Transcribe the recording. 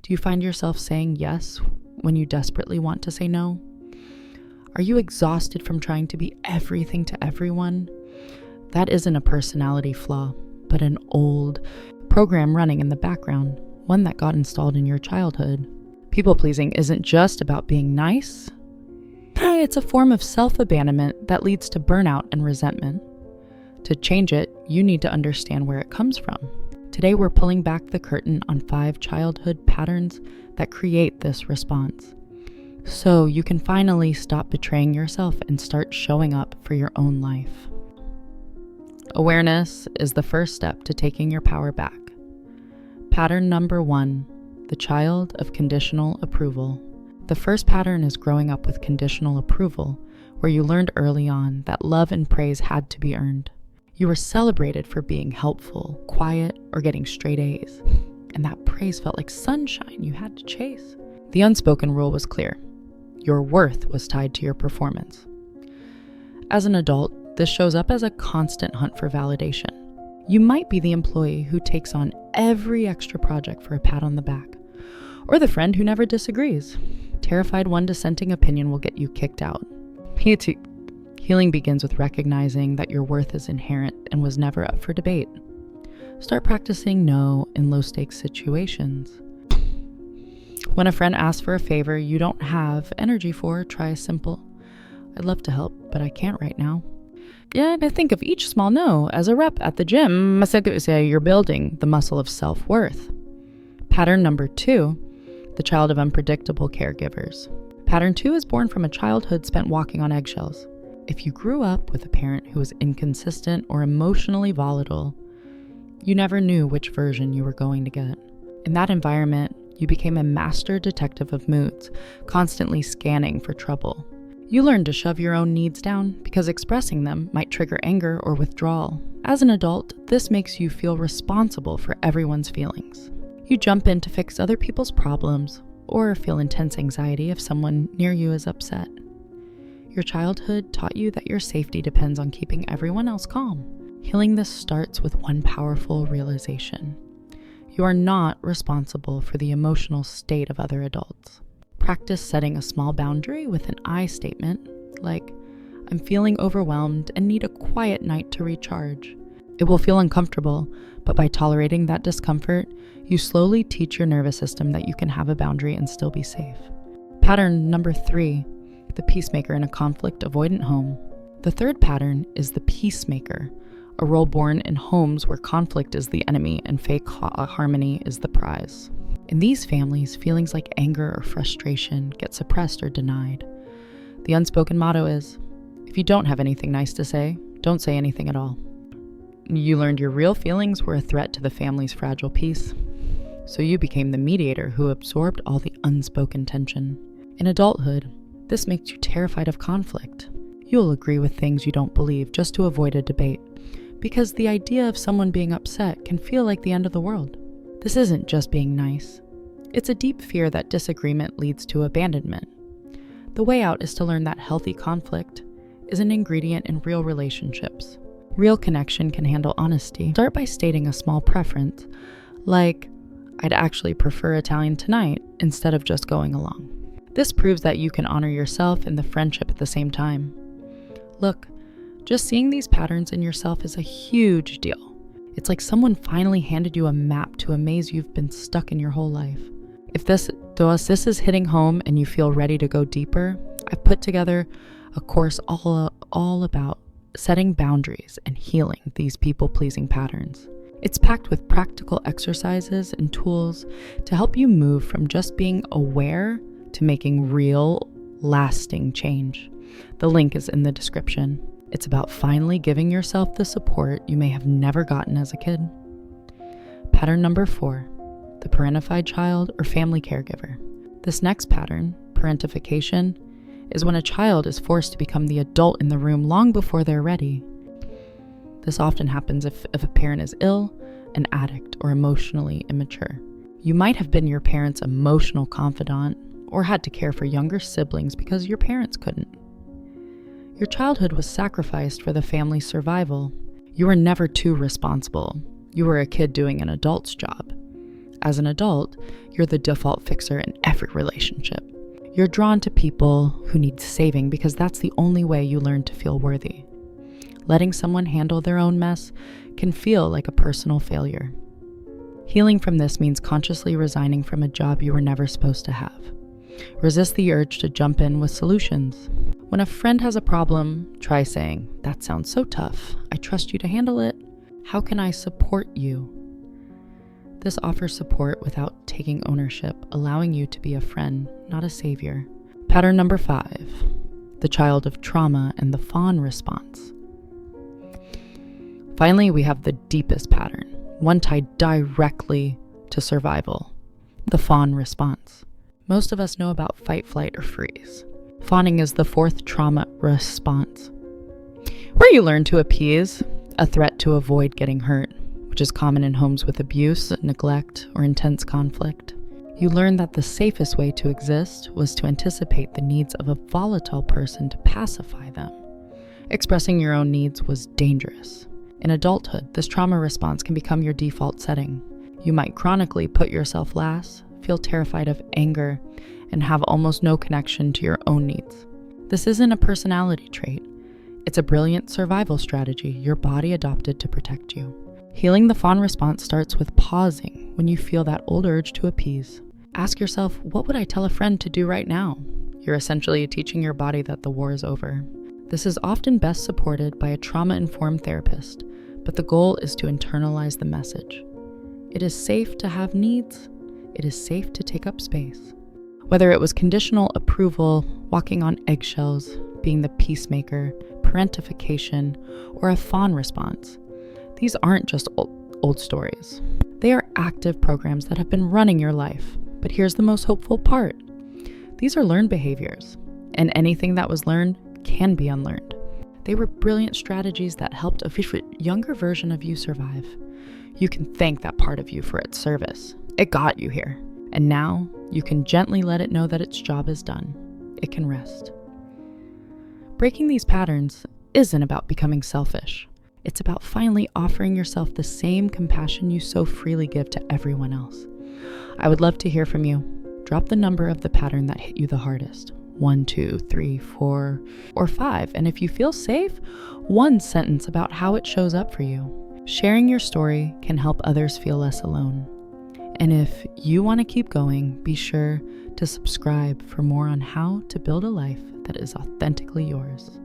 Do you find yourself saying yes when you desperately want to say no? Are you exhausted from trying to be everything to everyone? That isn't a personality flaw, but an old program running in the background, one that got installed in your childhood. People-pleasing isn't just about being nice. It's a form of self-abandonment that leads to burnout and resentment. To change it, you need to understand where it comes from. Today, we're pulling back the curtain on 5 childhood patterns that create this response, so you can finally stop betraying yourself and start showing up for your own life. Awareness is the first step to taking your power back. Pattern number 1, the child of conditional approval. The first pattern is growing up with conditional approval, where you learned early on that love and praise had to be earned. You were celebrated for being helpful, quiet, or getting straight A's, and that praise felt like sunshine you had to chase. The unspoken rule was clear. Your worth was tied to your performance. As an adult, this shows up as a constant hunt for validation. You might be the employee who takes on every extra project for a pat on the back, or the friend who never disagrees, terrified one dissenting opinion will get you kicked out. Healing begins with recognizing that your worth is inherent and was never up for debate. Start practicing no in low-stakes situations. When a friend asks for a favor you don't have energy for, try a simple, "I'd love to help, but I can't right now." Yeah, I think of each small no as a rep at the gym. You're building the muscle of self-worth. Pattern number 2, the child of unpredictable caregivers. Pattern 2 is born from a childhood spent walking on eggshells. If you grew up with a parent who was inconsistent or emotionally volatile, you never knew which version you were going to get. In that environment, you became a master detective of moods, constantly scanning for trouble. You learned to shove your own needs down because expressing them might trigger anger or withdrawal. As an adult, this makes you feel responsible for everyone's feelings. You jump in to fix other people's problems or feel intense anxiety if someone near you is upset. Your childhood taught you that your safety depends on keeping everyone else calm. Healing this starts with one powerful realization. You are not responsible for the emotional state of other adults. Practice setting a small boundary with an I statement, like, "I'm feeling overwhelmed and need a quiet night to recharge." It will feel uncomfortable, but by tolerating that discomfort, you slowly teach your nervous system that you can have a boundary and still be safe. Pattern number 3, the peacemaker in a conflict-avoidant home. The third pattern is the peacemaker, a role born in homes where conflict is the enemy and fake harmony is the prize. In these families, feelings like anger or frustration get suppressed or denied. The unspoken motto is, if you don't have anything nice to say, don't say anything at all. You learned your real feelings were a threat to the family's fragile peace, so you became the mediator who absorbed all the unspoken tension. In adulthood, this makes you terrified of conflict. You'll agree with things you don't believe just to avoid a debate, because the idea of someone being upset can feel like the end of the world. This isn't just being nice. It's a deep fear that disagreement leads to abandonment. The way out is to learn that healthy conflict is an ingredient in real relationships. Real connection can handle honesty. Start by stating a small preference, like, "I'd actually prefer Italian tonight," instead of just going along. This proves that you can honor yourself and the friendship at the same time. Look, just seeing these patterns in yourself is a huge deal. It's like someone finally handed you a map to a maze you've been stuck in your whole life. If this is hitting home and you feel ready to go deeper, I've put together a course all about setting boundaries and healing these people-pleasing patterns. It's packed with practical exercises and tools to help you move from just being aware to making real, lasting change. The link is in the description. It's about finally giving yourself the support you may have never gotten as a kid. Pattern number 4, the parentified child or family caregiver. This next pattern, parentification, is when a child is forced to become the adult in the room long before they're ready. This often happens if a parent is ill, an addict, or emotionally immature. You might have been your parent's emotional confidant or had to care for younger siblings because your parents couldn't. Your childhood was sacrificed for the family's survival. You were never too responsible. You were a kid doing an adult's job. As an adult, you're the default fixer in every relationship. You're drawn to people who need saving because that's the only way you learn to feel worthy. Letting someone handle their own mess can feel like a personal failure. Healing from this means consciously resigning from a job you were never supposed to have. Resist the urge to jump in with solutions. When a friend has a problem, try saying, "That sounds so tough. I trust you to handle it. How can I support you?" This offers support without taking ownership, allowing you to be a friend, not a savior. Pattern number 5, the child of trauma and the fawn response. Finally, we have the deepest pattern, one tied directly to survival, the fawn response. Most of us know about fight, flight, or freeze. Fawning is the 4th trauma response, where you learn to appease a threat to avoid getting hurt, which is common in homes with abuse, neglect, or intense conflict. You learn that the safest way to exist was to anticipate the needs of a volatile person to pacify them. Expressing your own needs was dangerous. In adulthood, this trauma response can become your default setting. You might chronically put yourself last, feel terrified of anger, and have almost no connection to your own needs. This isn't a personality trait. It's a brilliant survival strategy your body adopted to protect you. Healing the fawn response starts with pausing when you feel that old urge to appease. Ask yourself, what would I tell a friend to do right now? You're essentially teaching your body that the war is over. This is often best supported by a trauma-informed therapist, but the goal is to internalize the message. It is safe to have needs. It is safe to take up space. Whether it was conditional approval, walking on eggshells, being the peacemaker, parentification, or a fawn response, these aren't just old stories. They are active programs that have been running your life. But here's the most hopeful part. These are learned behaviors, and anything that was learned can be unlearned. They were brilliant strategies that helped a younger version of you survive. You can thank that part of you for its service. It got you here. And now you can gently let it know that its job is done. It can rest. Breaking these patterns isn't about becoming selfish. It's about finally offering yourself the same compassion you so freely give to everyone else. I would love to hear from you. Drop the number of the pattern that hit you the hardest. 1, 2, 3, 4, or 5. And if you feel safe, one sentence about how it shows up for you. Sharing your story can help others feel less alone. And if you want to keep going, be sure to subscribe for more on how to build a life that is authentically yours.